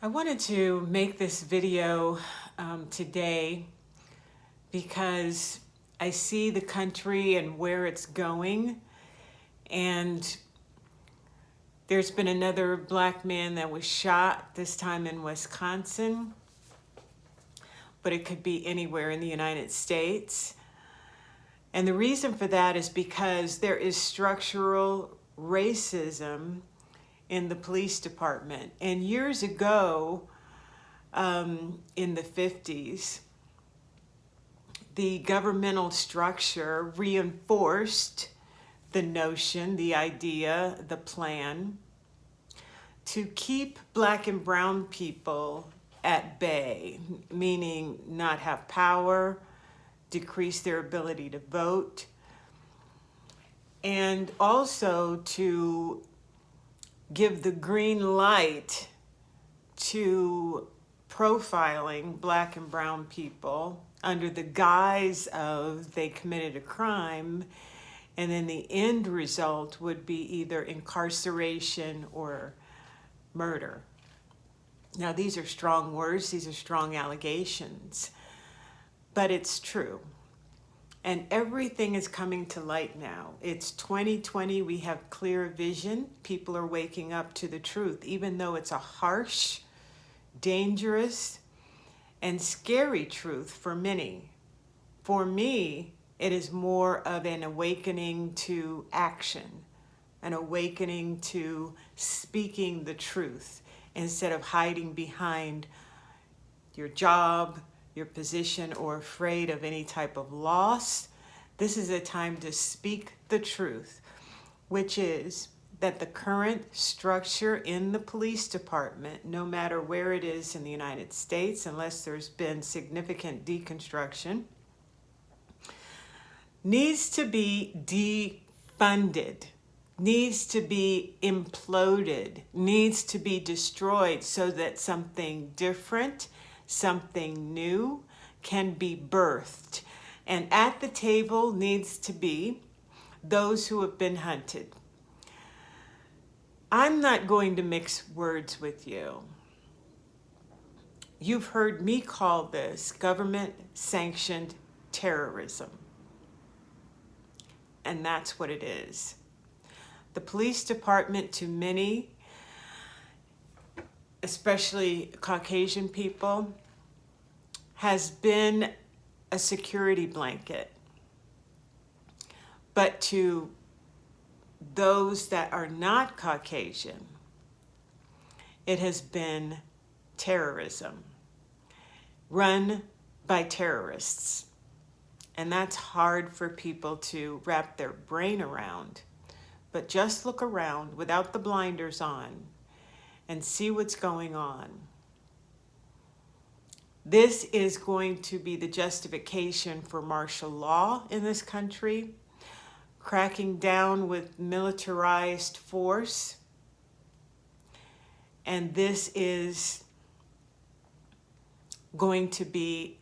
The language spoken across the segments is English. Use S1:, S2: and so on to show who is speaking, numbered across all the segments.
S1: I wanted to make this video today because I see the country and where it's going, and there's been another black man that was shot, this time in Wisconsin, but it could be anywhere in the United States. And the reason for that is because there is structural racism in the police department. And years ago, in the 50s, the governmental structure reinforced the notion, the idea, the plan to keep black and brown people at bay, meaning not have power, decrease their ability to vote, and also to give the green light to profiling black and brown people under the guise of they committed a crime, and then the end result would be either incarceration or murder. Now, these are strong words, these are strong allegations, but it's true. And everything is coming to light now. It's 2020, we have clear vision. People are waking up to the truth, even though it's a harsh, dangerous, and scary truth for many. For me, it is more of an awakening to action, an awakening to speaking the truth instead of hiding behind your job, your position, or afraid of any type of loss. This is a time to speak the truth, which is that the current structure in the police department, no matter where it is in the United States, unless there's been significant deconstruction, needs to be defunded, needs to be imploded, needs to be destroyed so that something different, something new can be birthed. And at the table needs to be those who have been hunted. I'm not going to mix words with you. You've heard me call this government-sanctioned terrorism. And that's what it is. The police department, to many, especially Caucasian people, has been a security blanket. But to those that are not Caucasian, it has been terrorism, run by terrorists. And that's hard for people to wrap their brain around. But just look around without the blinders on and see what's going on. This is going to be the justification for martial law in this country, cracking down with militarized force. And this is going to be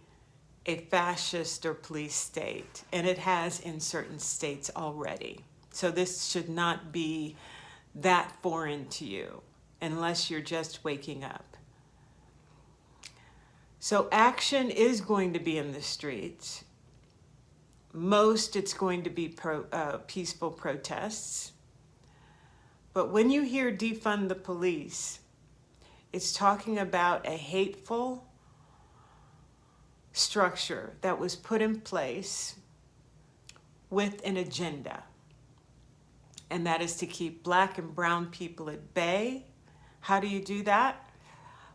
S1: a fascist or police state, and it has in certain states already. So this should not be that foreign to you unless you're just waking up. So action is going to be in the streets. Most it's going to be peaceful protests. But when you hear defund the police, it's talking about a hateful structure that was put in place with an agenda. And that is to keep black and brown people at bay. How do you do that?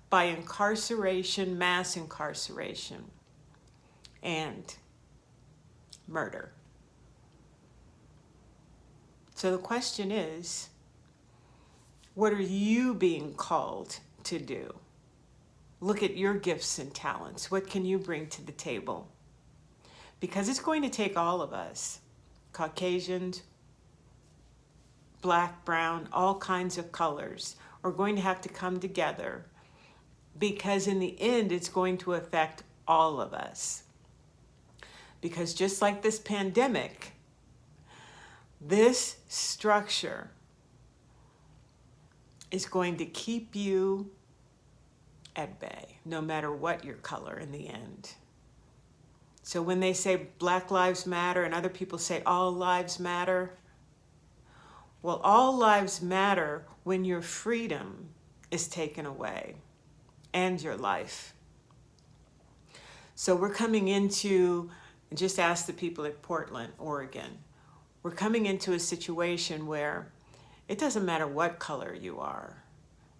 S1: By incarceration, mass incarceration, and murder. So the question is, what are you being called to do? Look at your gifts and talents. What can you bring to the table? Because it's going to take all of us, Caucasians, black, brown, all kinds of colors, are going to have to come together, because in the end, it's going to affect all of us. Because just like this pandemic, this structure is going to keep you at bay, no matter what your color in the end. So when they say Black Lives Matter and other people say all lives matter, well, all lives matter when your freedom is taken away and your life. So we're coming into, just ask the people at Portland, Oregon, we're coming into a situation where it doesn't matter what color you are.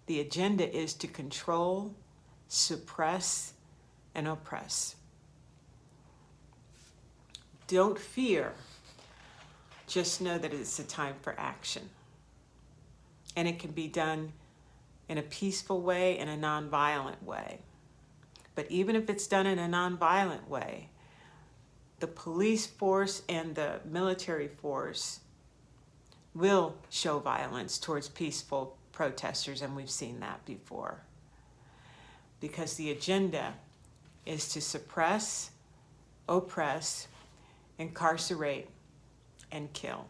S1: The agenda is to control, suppress, and oppress. Don't fear. Just know that it's a time for action. And it can be done in a peaceful way, in a nonviolent way. But even if it's done in a nonviolent way, the police force and the military force will show violence towards peaceful protesters, and we've seen that before. Because the agenda is to suppress, oppress, incarcerate, and kill.